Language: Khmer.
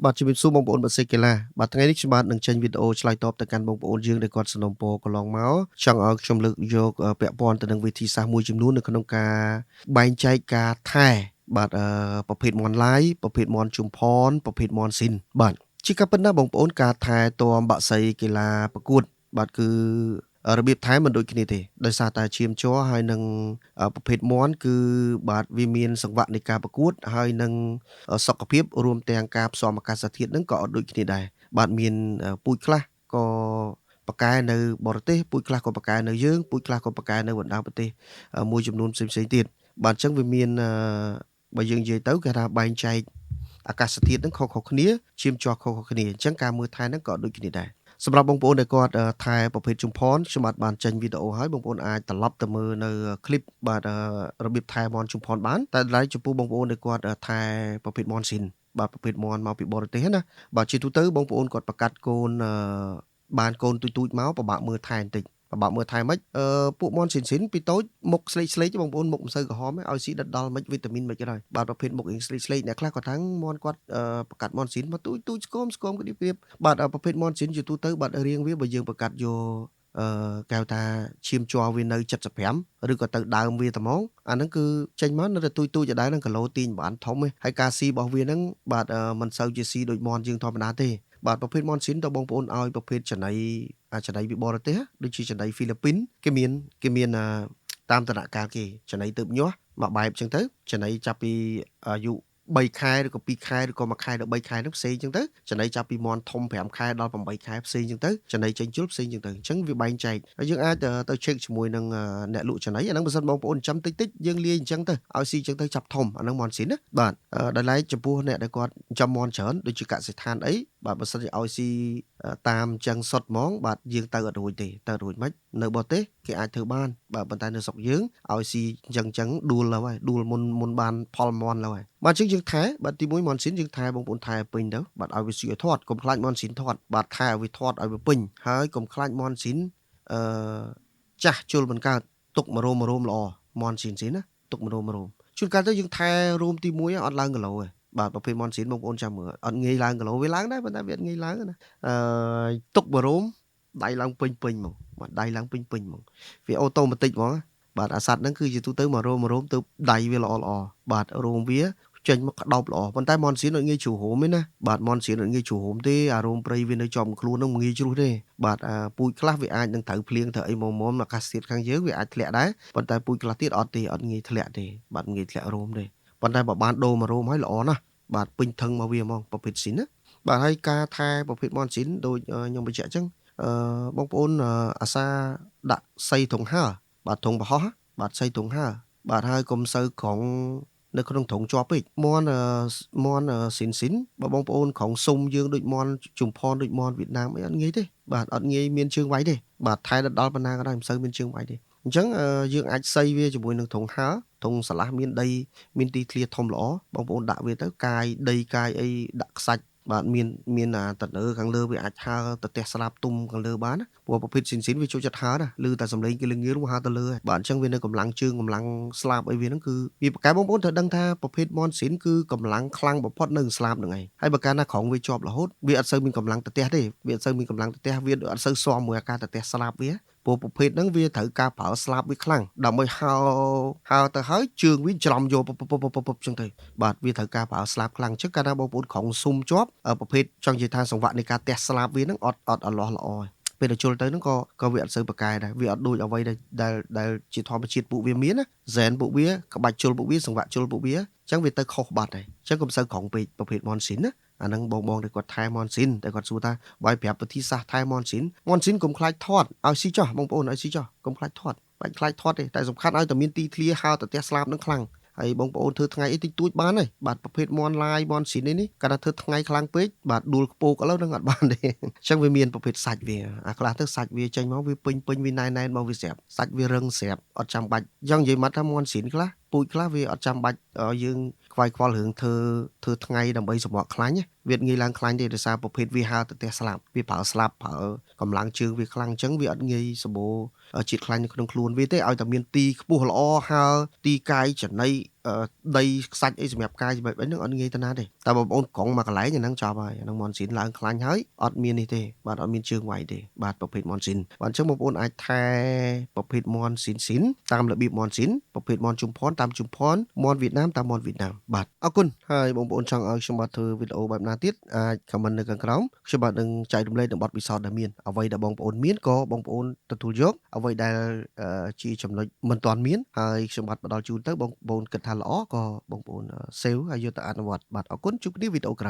បាទជំរាបសួរបងប្អូនបាសិកីឡាបាទថ្ងៃនេះខ្ញុំបាទនឹងចេញវីដេអូឆ្លើយតបទៅកាន់បងប្អូនយើងដែលគាត់សនំពរកន្លងមកចង់ឲ្យខ្ញុំលើកយកពាក់ព័ន្ធទៅនឹងវិធីសាស្ត្រមួយចំនួននៅក្នុងការបែងចែកការថែបាទប្រភេទមន់ឡាយប្រភេទមន់ជុំផនប្រភេទមន់ស៊ីនបាទជាការពិតណាស់បងប្អូនការថែទាំបាក់សីកីឡាប្រកួតបាទគឺរបៀបថែមិនដូចគ្នាទេដោយសារតែឈាមជ័រហើយនឹងប្រភេទមន់គឺបាទវាមានសង្វាក់នៃការប្រកួតហើយនឹងសុខភាពរួមទាំងការផ្សំអាកាសធាតុនឹងក៏អត់ដូចគ្នាដែរបាទមានពូជខ្លះក៏ប៉ាកែនៅបរទេសពូជខ្លះក៏ប៉ាកែនៅយើងពូជខ្លះក៏ប៉ាកែនៅបណ្ដាប្រទេសមួយចំនួនផ្សេងៗទៀតបាទអញ្ចឹងវាមានបើយើងនិយាយទៅគេថាបែងចែកអាកាសធាតុនឹងខុសៗគ្នាឈាមជ័រខុសៗគ្នាអញ្ចឹងការមើលថែនឹងក៏ដូចគ្នាដែរសម្រាប់បងប្អូនដែលគាត់ថែប្រភេទជុំផនខ្ញុំបានចេញវីដេអូហើយបងប្អូនអាចត្រឡប់ទៅមើលនៅคลิปបាទរបៀបថែមន់ជុំផនបានតែដល់ហើយចំពោះបងប្អូនដែលគាត់ថែប្រភេទមន់ស៊ីនបាទប្រភេទមន់មកពីបរទេសណាបាទជាទូទៅបងប្អូនគាត់ប្រកាត់កូនបានកូនទូចៗមកពិបាកមើលថែបន្តិចពិបាកមើលថែមិនពួកមន់ស៊ីនពីតូចមុខស្លេកបងប្អូនមុខមិនសូវក្រហមឲ្យស៊ីដិតដល់មិនវីតាមីនមិនក៏ដោយបាទប្រភេទមុខស្លេកអ្នកខ្លះគាត់ថាមន់គាត់ប្រកាត់មន់ស៊ីនមកទូចស្គមក្រៀបបាទប្រភេទមន់ស៊ីនជាទូទៅបាទរៀងវាបើយើងប្រកាត់យកកៅថាឈាមជ័រវានៅ75ឬក៏ទៅដើមវាត្មងអាហ្នឹងគឺចេញមកនៅតែទូចដែរនឹងគីឡូទាញបានធំឯងហើយការស៊ីរបស់វាហ្នឹងបាទមិនសូវជាស៊ីដូចមន់យើងធម្មតាទេបាទប្រភេទមន់ស៊ីនតើបងប្អូនឲ្យប្រភេទចំណីចំណីពីបរទេសដូចជាចំណីហ្វីលីពីនគេមានតាមដំណាក់កាលគេចំណីទៅញាស់មួយបែបចឹងទៅចំណីចាប់ពីអាយុ3ខែឬក៏2ខែឬក៏1ខែដល់3ខែហ្នឹងផ្សេងចឹងទៅចំណីចាប់ពីមន់ធំ5ខែដល់8ខែផ្សេងចឹងទៅចំណីចេញជុលផ្សេងចឹងទៅអញ្ចឹងវាបែងចែកហើយយើងអាចទៅ check ជាមួយនឹងអ្នកលក់ចំណីអាហ្នឹងបើសិនបងប្អូនចាំតិចយើងលាយអញ្ចឹងទៅឲ្យស៊ីចឹងទៅចាប់ធំអាហ្នឹងមន់ស៊ីនណាបាទដល់ឡែកចំពោះអ្នកដែលគាត់ចាំមន់ច្រើនដូចជាកសិដ្ឋានអីបាទបើសិនជាឲ្យស៊ីតាមចឹងសុតហ្មងបាទយើងទៅអត់រួចទេទៅរួចមិននៅបរទេសគេអាចធ្វើបានបាទប៉ុន្តែនៅស្រុកយើងឲ្យស៊ីចឹងដួលហើយដួលមុនបានផលមន់ហើយបាទយើងថែបាទទី1មន់ស៊ីនយើងថែបងប្អូនថែពេញទៅបាទឲ្យវាស៊ីឲ្យធាត់កុំខ្លាចមន់ស៊ីនធាត់បាទថែឲ្យវាធាត់ឲ្យវាពេញហើយកុំខ្លាចមន់ស៊ីនអឺចាស់ជុលមិនកើតទុកមករោមល្អមន់ស៊ីនណាទុកមករោមជួនកាលទៅយើងថែរោមទី1អត់ឡើងគីឡូទេបាទប្រភេទមន់ស៊ីនបងប្អូនចាំមើលអត់ងាយឡើងគីឡូវាឡើងដែរប៉ុន្តែវាអត់ងាយឡើងណាទុកមករោមដៃឡើងពេញហ្មងបាទដៃឡើងពេញហ្មងវាអូតូម៉ាទិកហ្មងបាទអាសត្វហ្នឹងគឺជាទូទៅមករោមទៅដៃវាល្អបាទរោមវាចេញមកក្តោបល្អប៉ុន្តែមន់សៀនអត់ងាយជ្រុះហូមទេណាបាទមន់សៀនអត់ងាយជ្រុះហូមទេអារោមព្រៃវានៅជាប់ខ្លួនហ្នឹងមិនងាយជ្រុះទេបាទពូជខ្លះវាអាចនឹងត្រូវភ្លៀងត្រូវអីមុំអាកាសធាតុខាងយើងវាអាចធ្លាក់ដែរប៉ុន្តែពូជខ្លះទៀតអត់ទេអត់ងាយធ្លាក់ទេបាទងាយធ្លាក់រោមទេប៉ុន្តែបើបានដូរមករោមហើយល្អណាស់បាទពេញថឹងមកវាហ្មងប្រភេទស៊ីនណាបាទហើយការថែប្រភេទមន់ស៊ីនដូចខ្ញុំបញ្ជាក់អញ្ចឹងបងប្អូនអាសាដាក់សីធុងហើបាទធុងប្រហោះបាទសីធុងហើបាទហើយកុំសូវក្រង់នៅក្នុងត្រង់ជាប់ពេកមន់ស៊ីនបើបងប្អូនក្រង់សុំយើងដូចមន់ជុំផនដូចមន់វៀតណាមអីអត់ងាយទេបាទអត់ងាយមានជើងវាយទេបាទថែដល់ប៉ុណ្ណាក៏ដោយមិនសូវមានជើងវាយទេអញ្ចឹងយើងអាចសីវាជាមួយនឹងត្រង់ហើត្រង់ស្រឡះមានដីមានទីធ្លាធំល្អបងប្អូនដាក់វាទៅកាយដីកាយអីដាក់ខ្សាច់បាទមានតើខាងលើវាអាចហើទៅផ្ទះស្លាប់ទុំខាងលើបានណាព្រោះប្រភេទស៊ីនវាចូលចិត្តហើណាឮតែសំឡេងគេលងងារហើទៅលើបាទអញ្ចឹងវានៅកម្លាំងជើងកម្លាំងស្លាប់អីវាហ្នឹងគឺវាប្រកែបងប្អូនត្រូវដឹងថាប្រភេទមន់ស៊ីនគឺកម្លាំងខ្លាំងបំផុតនៅស្លាប់ហ្នឹងឯងហើយបើកាលណាក្រងវាជាប់រហូតវាអត់សូវមានកម្លាំងទៅផ្ទះទេវាអត់សូវមានកម្លាំងទៅផ្ទះវាអត់សូវស៊ាំមួយអាការទៅផ្ទះស្លាប់វាព្រោះប្រភេទហ្នឹងវាត្រូវការប្រើស្លាប់វាខ្លាំងដើម្បីហើទៅហើយជើងវាច្រំយកពពចឹងទៅបាទវាត្រូវការប្រើស្លាប់ខ្លាំងអញ្ចឹងកាលណាបងប្អូនក្រងស៊ុំជាប់ប្រភេទចង់និយាយថាសង្វាក់នៃការផ្ទះស្លាប់វាហ្នឹងអត់លាស់ល្អពេលទៅជុលទៅហ្នឹងក៏វាអត់សូវប្រកែដែរវាអត់ដូចអ្វីដែលជាធម្មជាតិពួកវាមានណាហ្សែនពួកវាក្បាច់ជុលពួកវាសង្វាក់ជុលពួកវាអញ្ចឹងវាទៅខុសបាត់ហើយអញ្ចឹងកុំសូវក្រងពេកប្រភេទមន់ស៊ីនណាអាហ្នឹងបងដែលគាត់ថែមន់ស៊ីនតែគាត់សួរថាបើប្រាប់វិធីសាស្ត្រថែមន់ស៊ីនកុំខ្លាចធាត់ឲ្យស៊ីចោះបងប្អូនឲ្យស៊ីចោះកុំខ្លាចធាត់បាច់ខ្លាចធាត់ទេតែសំខាន់ឲ្យតែមានទីធ្លាហើទៅផ្ទះស្លាប់នឹងខ្លាំងហើយបងប្អូនធ្វើថ្ងៃអីតិចតួចបានហើយបាទប្រភេទមន់ឡាយមន់ស៊ីននេះគាត់ថាធ្វើថ្ងៃខ្លាំងពេកបាទដួលខ្ពូកឥឡូវនឹងអត់បានទេអញ្ចឹងវាមានប្រភេទសាច់វាអាខ្លះទៅសាច់វាចេញមកវាពេញវាណែនមកវាស្រាប់សាច់វារឹងស្រាប់អត់ចាំបាច់យ៉ាងនិយាយមកថាមន់ស៊ីនខ្លះពូជខ្លះវាអត់ចាំបាច់យើងខ្វាយខ្វល់រឿងធ្វើថ្ងៃដើម្បីសម្រក់ខ្លាញ់ វាងាយឡើងខ្លាញ់ទេដោយសារប្រភេទវាហើរទៅផ្ទះស្លាប់វាប្រើស្លាប់ប្រើកម្លាំងជើងវាខ្លាំងអញ្ចឹងវាអត់ងាយសម្បូរជាតិខ្លាញ់នៅក្នុងខ្លួនវាទេឲ្យតែមានទីខ្ពស់ល្អហើរទីកាយចំណីដីខ្សាច់អីសម្រាប់កាយសម្រាប់អីហ្នឹងអត់ងាយទៅណាទេតែបងប្អូនកង់មកកន្លែងអាហ្នឹងចប់ហើយអាហ្នឹងមន់ស៊ីនឡើងខ្លាញ់ហើយអត់មាននេះទេបាទអត់មានជើងវាយទេបាទប្រភេទមន់ស៊ីនបាទអញ្ចឹងបងប្អូនអាចថែប្រភេទមន់ស៊ីនតាមរបៀបមន់ស៊ីនប្រភេទមន់ជុំភ័ណ្ឌតាមជុំភ័ណ្ឌមន់វៀតណាមតាមមន់វៀតណាមបាទអរគុណហើយបងប្អូនចង់ឲ្យខ្ញុំបាទធ្វើវីដេអូបែបណាទៀតអាច comment នៅខាងក្រោមខ្ញុំបាទនឹងចែករំលែកនៅបទពិសោធន៍ដែលមានអ្វីដែលបងប្អូនមានក៏បងប្អូនទទួលយកអ្វីដែលជាចំណុចមិនទាន់មានហើយខ្ញុំបាទផ្ដល់ជូនទៅបងប្អូនគិតថាល្អក៏បងប្អូន save ហើយយកទៅអនុវត្តបាទអរគុណជួបគ្នាវីដេអូក្រោយ